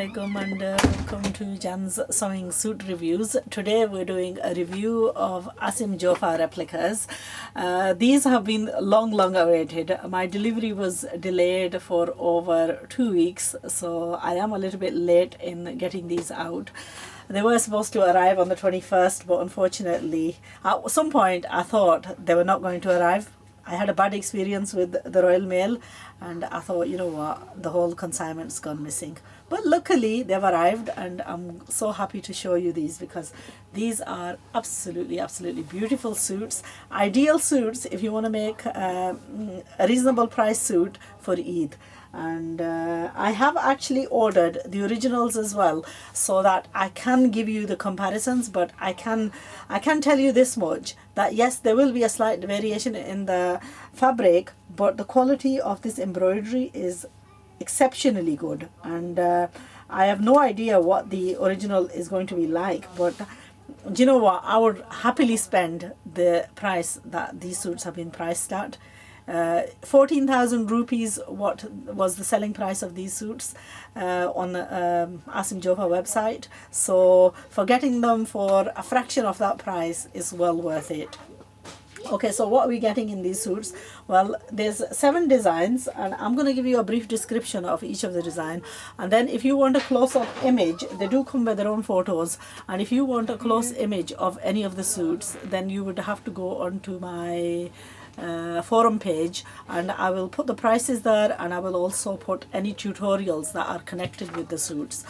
Assalamualaikum and welcome to Jan's Sewing Suit Reviews. Today we're doing a review of Asim Jofa replicas. These have been long awaited. My delivery was delayed for over 2 weeks, so I am a little bit late in getting these out. They were supposed to arrive on the 21st, but unfortunately at some point I thought they were not going to arrive. I had a bad experience with the Royal Mail and I thought, you know what, the whole consignment's gone missing. But luckily they've arrived and I'm so happy to show you these because these are absolutely beautiful suits. Ideal suits if you want to make a reasonable price suit for Eid. And I have actually ordered the originals as well so that I can give you the comparisons, but I can tell you this much, that yes, there will be a slight variation in the fabric, but the quality of this embroidery is exceptionally good. And I have no idea what the original is going to be like, but do you know what, I would happily spend the price that these suits have been priced at. 14,000 rupees what was the selling price of these suits on the Asim Jofa website, so for getting them for a fraction of that price is well worth it. Okay, so what are we getting in these suits? Well, there's 7 designs and I'm going to give you a brief description of each of the design, and then if you want a close-up image, they do come with their own photos, and if you want a close image of any of the suits, then you would have to go onto my forum page and I will put the prices there, and I will also put any tutorials that are connected with the suits.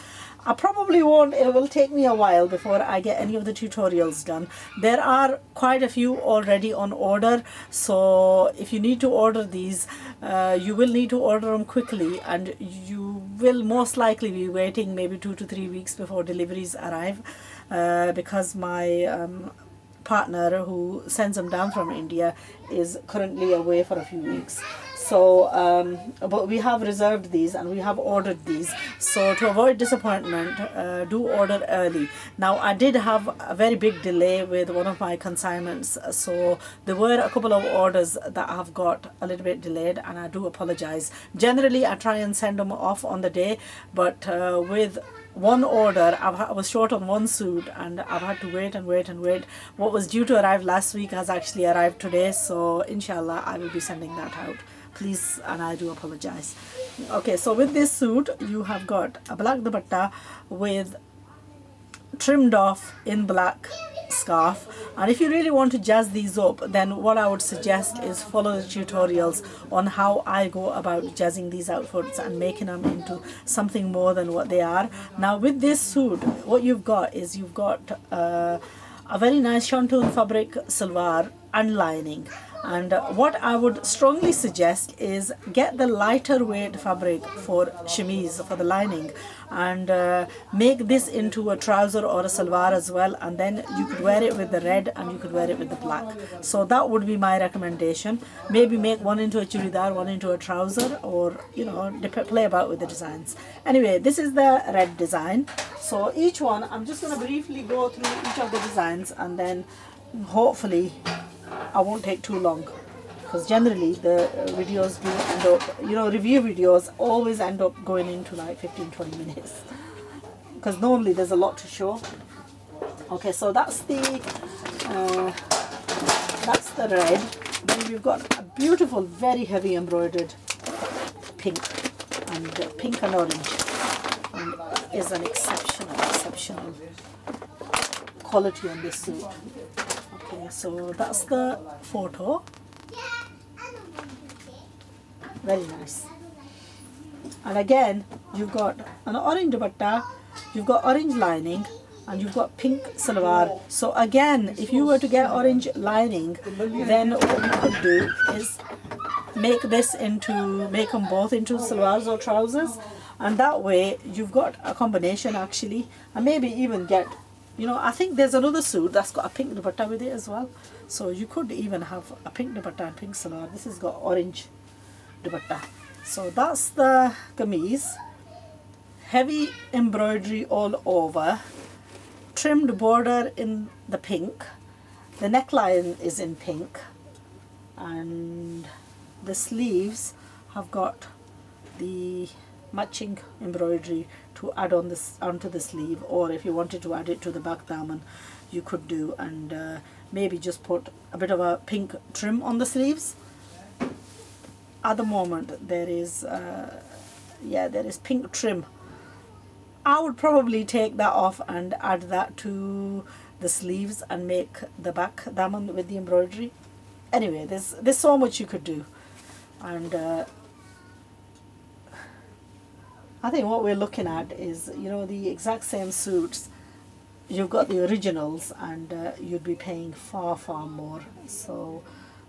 I probably won't, it will take me a while before I get any of the tutorials done. There are quite a few already on order, so if you need to order these, you will need to order them quickly, and you will most likely be waiting maybe 2 to 3 weeks before deliveries arrive, because my partner who sends them down from India is currently away for a few weeks. So but we have reserved these and we have ordered these, so to avoid disappointment, do order early. Now I did have a very big delay with one of my consignments, so there were a couple of orders that have got a little bit delayed and I do apologize. Generally I try and send them off on the day, but with one order I was short on one suit and I've had to wait and wait. What was due to arrive last week has actually arrived today, so inshallah I will be sending that out. Please, and I do apologize. Okay, so with this suit you have got a black dupatta with trimmed off in black scarf, and if you really want to jazz these up, then what I would suggest is follow the tutorials on how I go about jazzing these outfits and making them into something more than what they are. Now with this suit, what you've got is you've got a very nice shantoon fabric salwar and lining. And what I would strongly suggest is get the lighter weight fabric for chemise, for the lining, and make this into a trouser or a salwar as well, and then you could wear it with the red and you could wear it with the black. So that would be my recommendation. Maybe make one into a churidar, one into a trouser, or you know, play about with the designs. Anyway, this is the red design. So each one, I'm just going to briefly go through each of the designs, and then hopefully I won't take too long, because generally the videos do end up, you know, review videos always end up going into like 15-20 minutes, because normally there's a lot to show. Okay, so that's the red. Then we've got a beautiful, very heavy embroidered pink and orange, and that is an exceptional quality on this suit. Okay, so that's the photo. Very nice. And again, you've got an orange dupatta, you've got orange lining, and you've got pink salwar. So again, if you were to get orange lining, then what you could do is make them both into salwars or trousers, and that way you've got a combination actually, and maybe even get, you know, I think there's another suit that's got a pink dupatta with it as well. So you could even have a pink dupatta and pink salwar. This has got orange dupatta. So that's the kameez. Heavy embroidery all over. Trimmed border in the pink. The neckline is in pink. And the sleeves have got the matching embroidery to add on this onto the sleeve, or if you wanted to add it to the back daman, you could do, and maybe just put a bit of a pink trim on the sleeves. At the moment there is there is pink trim. I would probably take that off and add that to the sleeves and make the back daman with the embroidery. Anyway, there's so much you could do, and I think what we're looking at is, you know, the exact same suits. You've got the originals, and you'd be paying far more. So,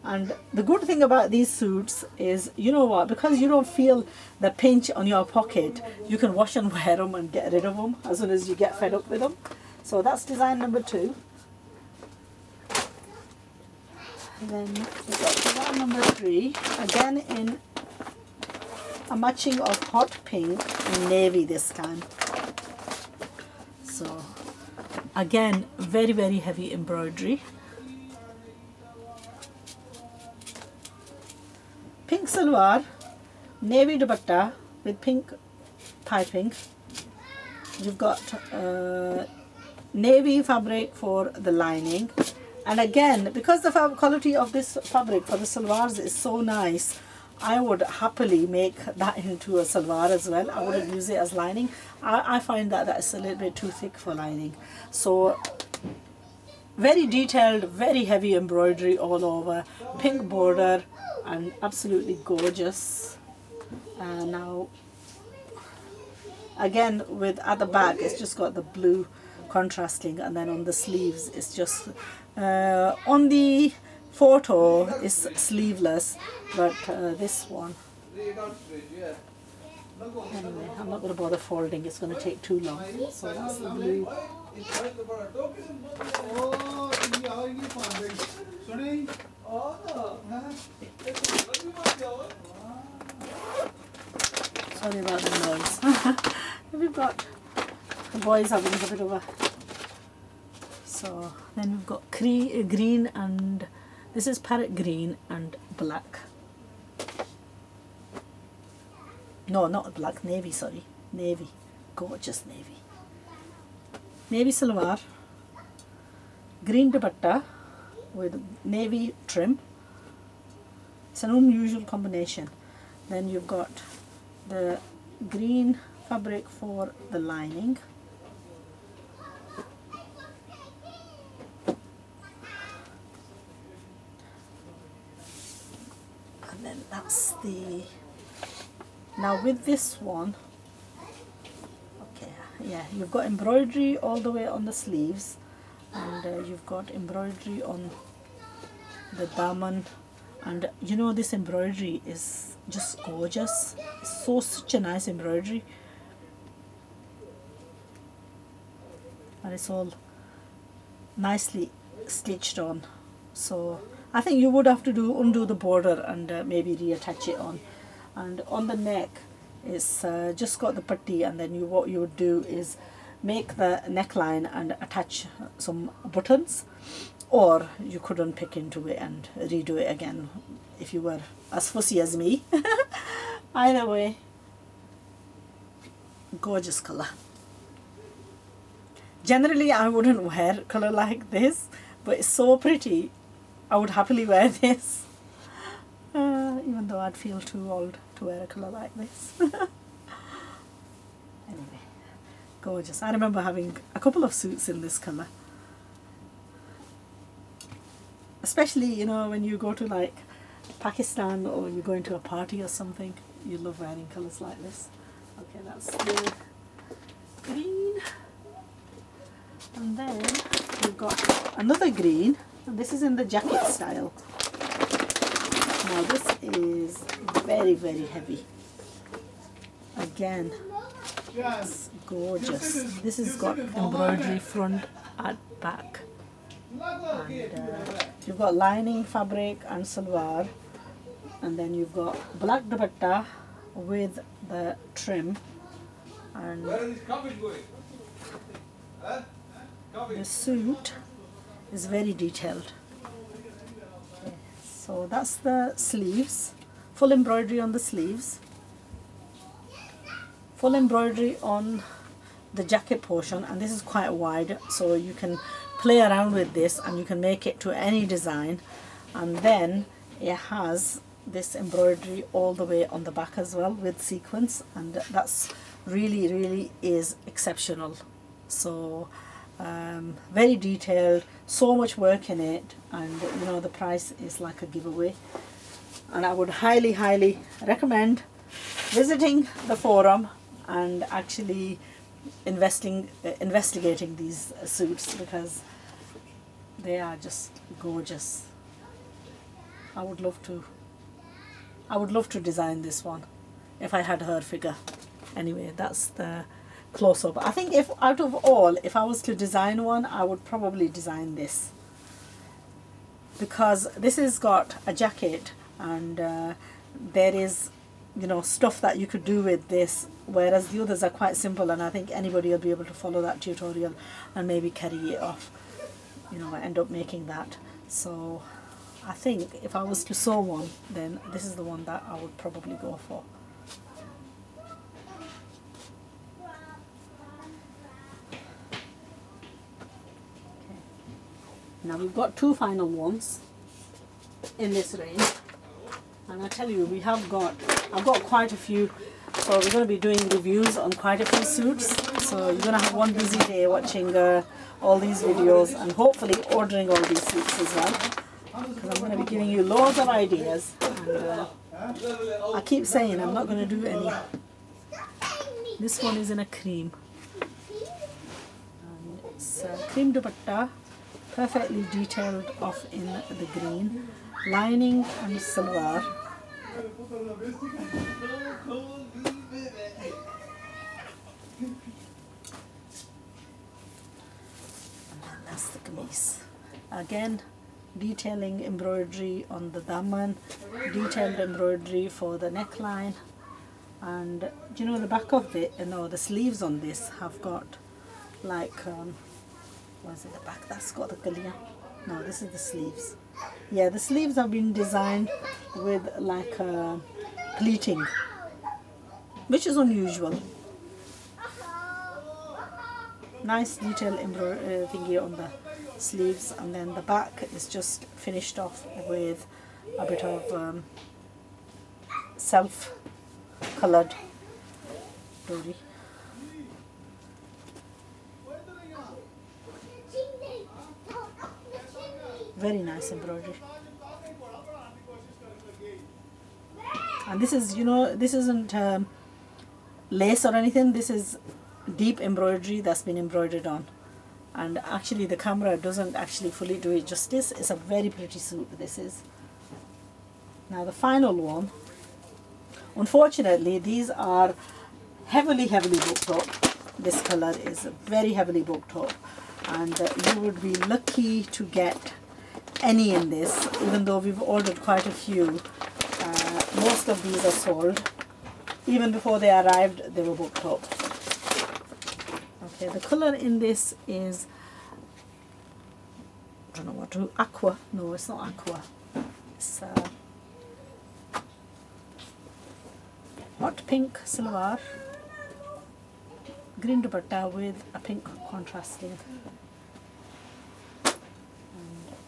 and the good thing about these suits is, you know what, because you don't feel the pinch on your pocket, you can wash and wear them and get rid of them as soon as you get fed up with them. So that's design number 2. And then we've got design number 3, again in a matching of hot pink and navy this time. So again, very heavy embroidery. Pink salwar, navy dupatta with pink piping. You've got navy fabric for the lining, and again, because the quality of this fabric for the salwars is so nice, I would happily make that into a salwar as well. I wouldn't use it as lining. I find that that's a little bit too thick for lining. So very detailed, very heavy embroidery all over, pink border, and absolutely gorgeous. Now again, with at the back it's just got the blue contrasting, and then on the sleeves it's just on the photo is sleeveless, but this one, anyway, I'm not going to bother folding, it's going to take too long. So that's the blue. Sorry about the noise. We've got the boys having a bit of a... So then we've got green, and this is parrot green and black. No, not black, navy, sorry. Navy. Gorgeous navy. Navy salwar, green dupatta with navy trim. It's an unusual combination. Then you've got the green fabric for the lining. And then that's the... Now with this one, okay, yeah, you've got embroidery all the way on the sleeves, and you've got embroidery on the daman, and you know, this embroidery is just gorgeous. It's such a nice embroidery, and it's all nicely stitched on. So I think you would have to undo the border and maybe reattach it on. And on the neck it's just got the putty, and then what you would do is make the neckline and attach some buttons, or you could unpick into it and redo it again if you were as fussy as me. Either way, gorgeous colour. Generally I wouldn't wear colour like this, but it's so pretty. I would happily wear this, even though I'd feel too old to wear a colour like this. Anyway, gorgeous. I remember having a couple of suits in this colour. Especially, you know, when you go to like Pakistan, or you go into a party or something, you love wearing colours like this. Okay, that's the green. And then we've got another green, and this is in the jacket style. Now this is very heavy. Again, it's gorgeous. This has got embroidery front and back, and you've got lining fabric and salwar, and then you've got black dupatta with the trim, and the suit is very detailed. So that's the sleeves, full embroidery on the sleeves. full embroidery on the jacket portion, and this is quite wide, so you can play around with this and you can make it to any design. And then it has this embroidery all the way on the back as well with sequins, and that's really is exceptional. So very detailed, so much work in it, and you know, the price is like a giveaway. And I would highly recommend visiting the forum and actually investigating these suits, because they are just gorgeous. I would love to design this one if I had her figure. Anyway, that's the close-up. I think if out of all, if I was to design one, I would probably design this, because this has got a jacket, and there is, you know, stuff that you could do with this, whereas the others are quite simple, and I think anybody will be able to follow that tutorial and maybe carry it off, you know, end up making that. So I think if I was to sew one, then this is the one that I would probably go for. Okay. Now we've got two final ones in this range, and I tell you, I've got quite a few, so we're going to be doing reviews on quite a few suits. So you're going to have one busy day watching all these videos and hopefully ordering all these suits as well, because I'm going to be giving you loads of ideas. And I keep saying I'm not going to do any. This one is in a cream, and it's cream dupatta, perfectly detailed off in the green, lining and salwar. And that's the kameez. Again, detailing embroidery on the daman, detailed embroidery for the neckline, and do you know the back of it, you know, the sleeves on this have got like what is it, the back that's got the kaliyan? No, this is the sleeves. Yeah, the sleeves have been designed with like pleating, which is unusual. Nice detail embroidery thingy on the sleeves, and then the back is just finished off with a bit of self-coloured dori. Very nice embroidery. And this is, you know, this isn't lace or anything, this is deep embroidery that's been embroidered on. And actually the camera doesn't actually fully do it justice. It's a very pretty suit, this is. Now the final one, unfortunately these are heavily booked up. This colour is very heavily booked up, and you would be lucky to get any in this, even though we've ordered quite a few. Most of these are sold. Even before they arrived, they were booked up. Okay, the colour in this is, I don't know what to, aqua. No, it's not aqua. It's hot pink salwar, green dupatta with a pink contrasting, and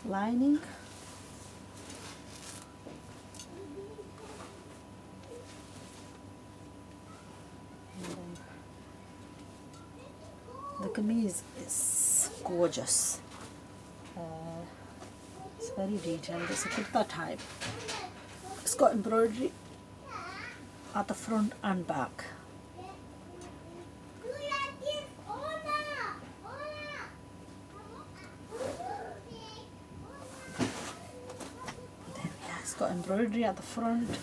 lining. The kameez is gorgeous. It's very detailed. It's a kurta type. It's got embroidery at the front and back. It's got embroidery at the front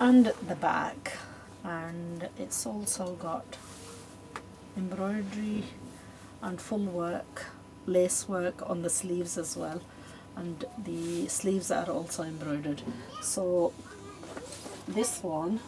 and the back, and it's also got embroidery and full work, lace work on the sleeves as well, and the sleeves are also embroidered. So this one